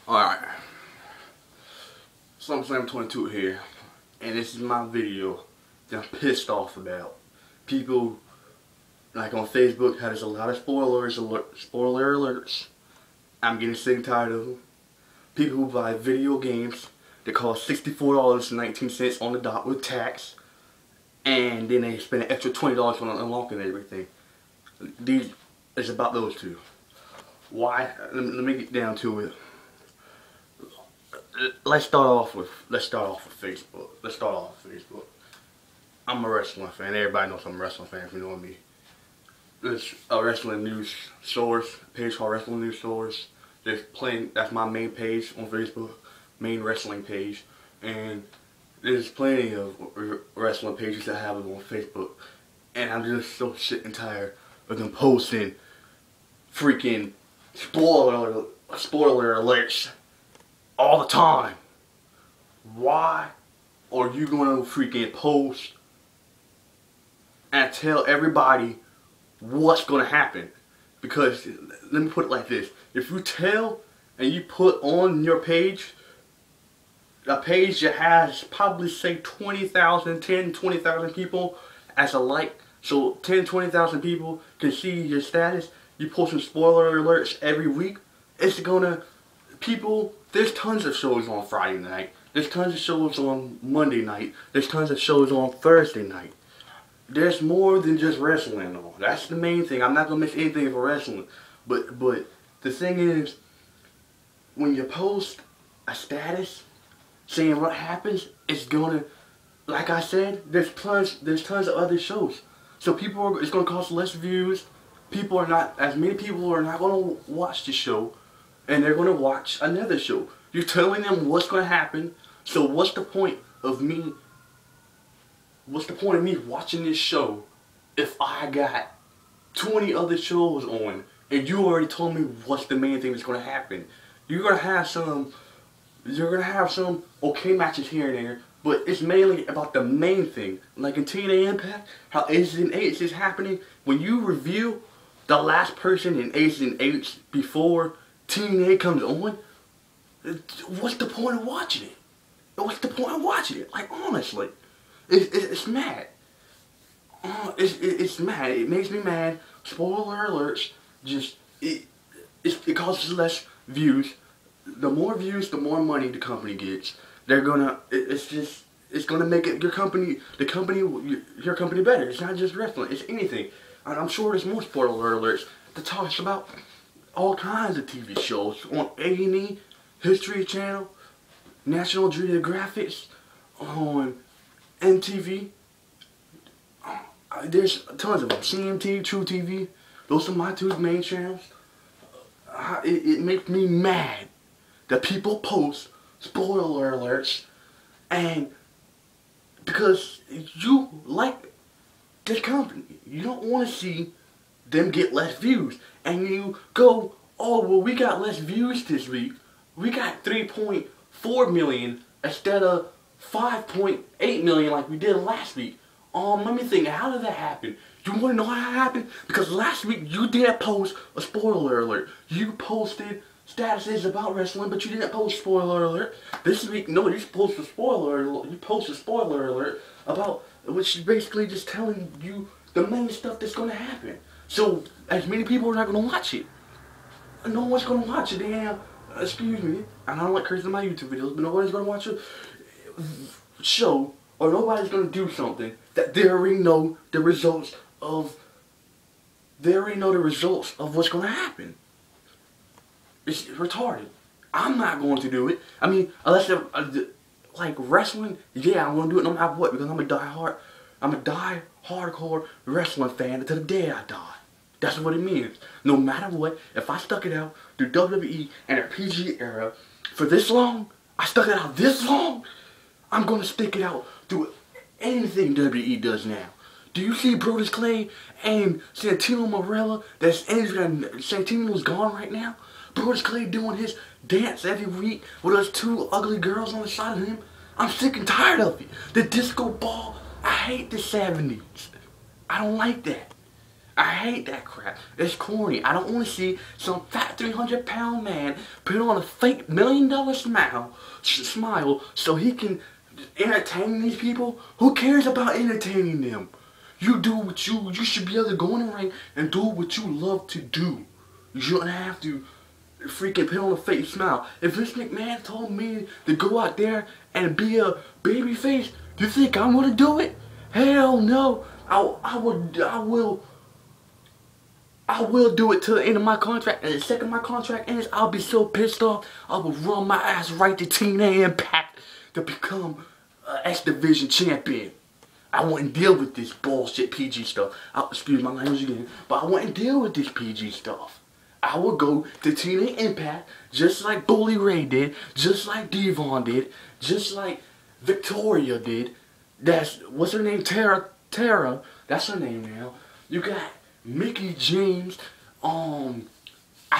Alright, SummerSlam22 here, and this is my video that I'm pissed off about. People, like on Facebook, there's a lot of spoiler alerts. I'm getting sick and tired of them. People who buy video games that cost $64.19 on the dot with tax, and then they spend an extra $20 on unlocking everything. It's about those two. Why? Let me get down to it. Let's start off with Facebook. I'm a wrestling fan. Everybody knows I'm a wrestling fan if you know me. There's a wrestling news source, page called Wrestling News Source. That's my main page on Facebook, main wrestling page. And there's plenty of wrestling pages that have it on Facebook. And I'm just so sick and tired of them posting freaking spoiler alerts all the time. Why are you going to freaking post and tell everybody what's going to happen? Because let me put it like this: if you tell and you put on your page a page that has probably say 20,000 people as a like, so 20,000 people can see your status, you post some spoiler alerts every week, it's gonna, people, there's tons of shows on Friday night, there's tons of shows on Monday night, there's tons of shows on Thursday night. There's more than just wrestling on. That's the main thing. I'm not gonna miss anything for wrestling. But the thing is, when you post a status saying what happens, it's gonna, like I said, there's tons of other shows. So it's gonna cost less views. As many people are not gonna watch the show, and they're gonna watch another show. You're telling them what's gonna happen. So what's the point of me watching this show if I got 20 other shows on and you already told me what's the main thing that's gonna happen? You're gonna have some okay matches here and there, but it's mainly about the main thing. Like in TNA Impact, how Aces and Eights is happening. When you review the last person in Aces and Eights before TNA comes on, what's the point of watching it? What's the point of watching it? Like, honestly, it's mad. It's mad. It makes me mad. Spoiler alerts, it causes less views. The more views, the more money the company gets. It's gonna make your company better. It's not just wrestling, it's anything. And I'm sure there's more spoiler alerts that talks about all kinds of TV shows on A&E, History Channel, National Geographic, on MTV. There's tons of them. CMT, True TV. Those are my two main channels. It makes me mad that people post spoiler alerts, and because you like this company, you don't want to see them get less views, and you go, oh well, we got less views this week, we got 3.4 million instead of 5.8 million like we did last week. Let me think, how did that happen? You want to know how it happened? Because last week you did post a spoiler alert. You posted statuses about wrestling, but you didn't post spoiler alert. This week, no, you posted a spoiler alert. You posted a spoiler alert about, which is basically just telling you the main stuff that's going to happen. So, as many people are not going to watch it. No one's going to watch it. Damn, excuse me, and I don't like cursing in my YouTube videos, but nobody's going to watch a show, or nobody's going to do something that they already know the results of. They already know the results of what's going to happen. It's retarded. I'm not going to do it. I mean, unless like wrestling, yeah, I'm going to do it no matter what, because I'm a hardcore wrestling fan until the day I die. That's what it means. No matter what, if I stuck it out through WWE and their PG era for this long, I stuck it out this long, I'm going to stick it out through anything WWE does now. Do you see Brodus Clay and Santino Marella that's injured and Santino's gone right now? Brodus Clay doing his dance every week with those two ugly girls on the side of him. I'm sick and tired of it. The disco ball, I hate the 70s. I don't like that. I hate that crap. It's corny. I don't want to see some fat 300-pound man put on a fake $1 million smile so he can entertain these people. Who cares about entertaining them? You do what you should be able to go in the ring and do what you love to do. You shouldn't have to freaking put on a fake smile. If Vince McMahon told me to go out there and be a baby face, do you think I'm gonna do it? Hell no. I will do it till the end of my contract, and the second my contract ends, I'll be so pissed off, I will run my ass right to TNA Impact to become X Division champion. I wouldn't deal with this bullshit PG stuff. Excuse my language again, but I wouldn't deal with this PG stuff. I would go to TNA Impact just like Bully Ray did, just like Devon did, just like Victoria did. What's her name? Tara. That's her name now. You got Mickey James. I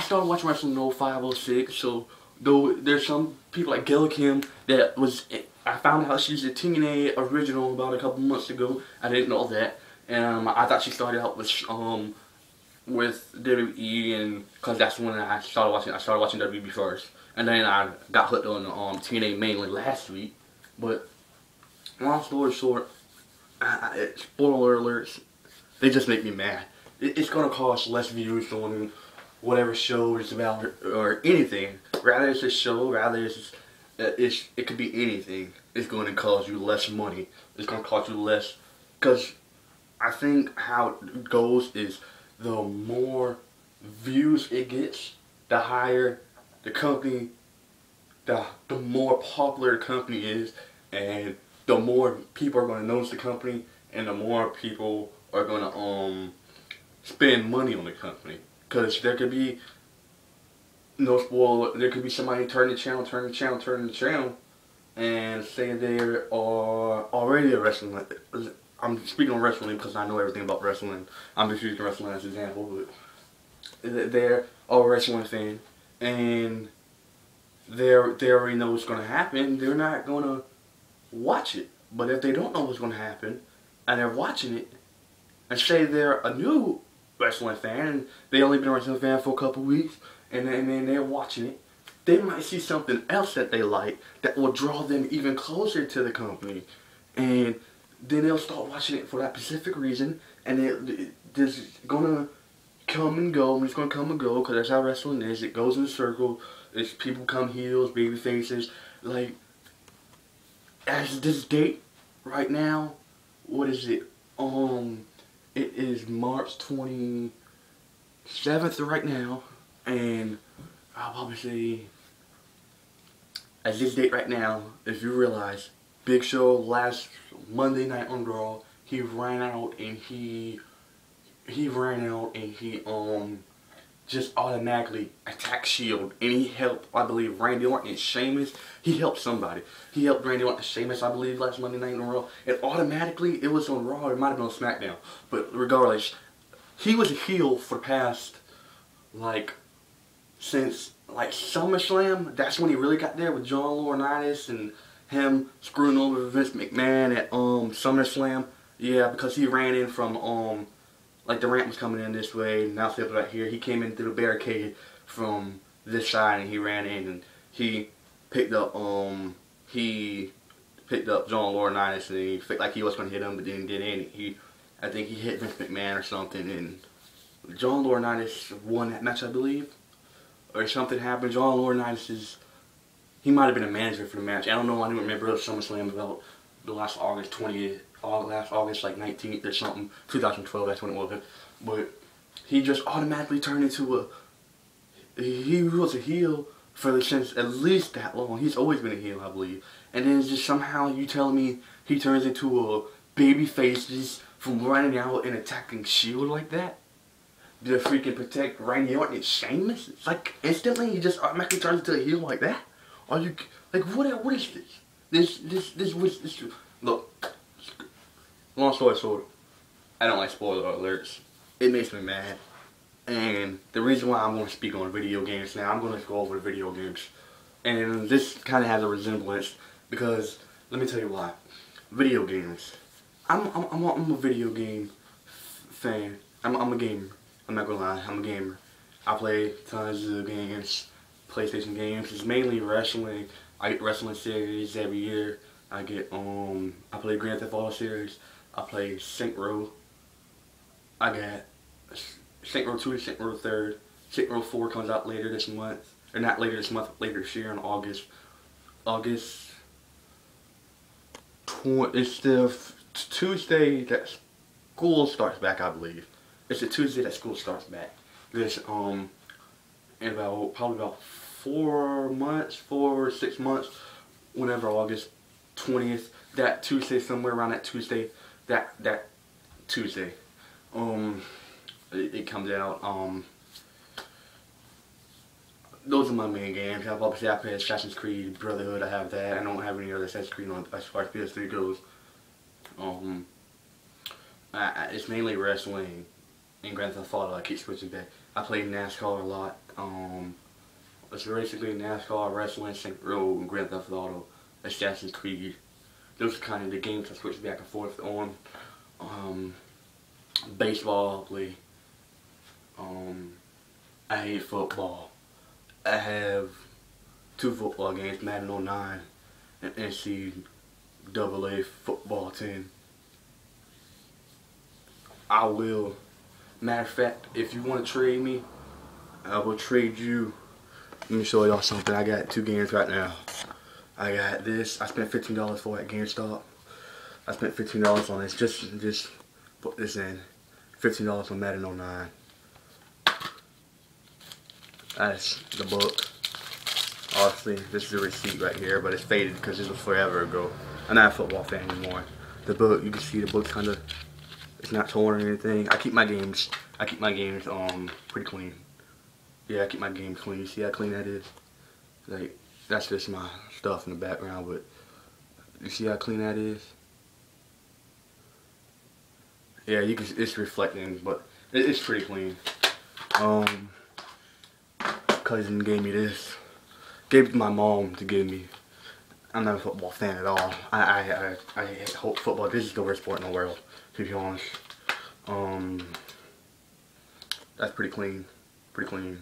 started watching wrestling in 05, 06, so though there's some people like Gail Kim that was, I found out she's a TNA original about a couple months ago. I didn't know that, and I thought she started out with WWE, and cause that's when I started watching WWE first, and then I got hooked on TNA mainly last week. But long story short, spoiler alerts, they just make me mad. It's gonna cost less views on whatever show it's about or anything. Rather it's a show, rather it could be anything. It's going to cost you less money. It's going to cost you less, because I think how it goes is the more views it gets, the higher the company, the more popular the company is, and the more people are going to notice the company, and the more people are going to spend money on the company. Because there could be, no spoiler, there could be somebody turning the channel, and say they are already a wrestling. I'm speaking on wrestling because I know everything about wrestling. I'm just using wrestling as an example, but they're a wrestling fan, and they already know what's going to happen. They're not going to watch it. But if they don't know what's going to happen, and they're watching it, and say they're a new wrestling fan, and they only been a wrestling fan for a couple weeks, and then they're watching it, they might see something else that they like that will draw them even closer to the company, and then they'll start watching it for that specific reason, and it's gonna come and go, and it's gonna come and go, because that's how wrestling is. It goes in a circle. It's people come heels, baby faces. Like, as this date right now, what is it? It is March 27th right now, and I'll probably say, at this date right now, if you realize, Big Show last Monday night on Raw, he ran out and he just automatically attacked Shield, and he helped, I believe, Randy Orton and Sheamus. He helped somebody. He helped Randy Orton and Sheamus, I believe, last Monday night on Raw. And automatically, it was on Raw. It might have been on SmackDown. But regardless, he was a heel for the past, like, since, like, SummerSlam. That's when he really got there with John Laurinaitis and him screwing over Vince McMahon at SummerSlam. Yeah, because he ran in from, like, the ramp was coming in this way, now step right here. He came in through the barricade from this side, and he ran in, and he picked up John Laurinaitis, and he felt like he was going to hit him, but then didn't. I think he hit Vince McMahon or something, and John Laurinaitis won that match, I believe, or something happened. John Laurinaitis he might have been a manager for the match. I don't know. I don't remember SummerSlam about the last August 20th. Last August like 19th or something, 2012, that's when it was. But he just automatically turned into he was a heel for since at least that long. He's always been a heel, I believe. And then just somehow you tell me he turns into a baby face just from running out and attacking Shield like that? To freaking protect Randy Orton and Sheamus? It's like instantly he just automatically turns into a heel like that? Are you like what is this? This look. Long story short, I don't like spoiler alerts. It makes me mad. And the reason why I'm going to speak on video games now, I'm going to go over the video games. And this kind of has a resemblance because, let me tell you why. Video games. I'm a video game fan. I'm a gamer. I'm not gonna lie, I'm a gamer. I play tons of games, PlayStation games. It's mainly wrestling. I get wrestling series every year. I play Grand Theft Auto series. I play Synchro. I got Synchro 2, Synchro 3. Synchro 4 comes out later this month. Or not later this month, later this year in August. August 20, it's the Tuesday that school starts back, I believe. It's the Tuesday that school starts back. This in about probably about 4 months, 4 or 6 months, whenever August 20th, that Tuesday, somewhere around that Tuesday, that Tuesday, it comes out. Those are my main games. Obviously, I play Assassin's Creed Brotherhood. I have that. I don't have any other Assassin's Creed on as far as PS3 goes. It's mainly wrestling and Grand Theft Auto. I keep switching back. I play NASCAR a lot. It's basically NASCAR, wrestling, Synchro, and Grand Theft Auto, Assassin's Creed. Those are kind of the games I switch back and forth on. Baseball, I play. I hate football. I have 2 football games, Madden 09 and NCAA football team. I will. Matter of fact, if you want to trade me, I will trade you. Let me show y'all something. I got 2 games right now. I got this. I spent $15 for it at GameStop. I spent $15 on this. Just put this in. $15 on Madden 09. That's the book. Obviously, this is a receipt right here, but it's faded because this was forever ago. I'm not a football fan anymore. The book, you can see the book's kind of, it's not torn or anything. I keep my games pretty clean. Yeah, I keep my games clean. You see how clean that is? Like, that's just my stuff in the background, but you see how clean that is? Yeah, you can, it's reflecting, but it's pretty clean. Cousin gave me this. Gave it to my mom to give me. I'm not a football fan at all. I hope football. This is the worst sport in the world, to be honest. That's pretty clean. Pretty clean.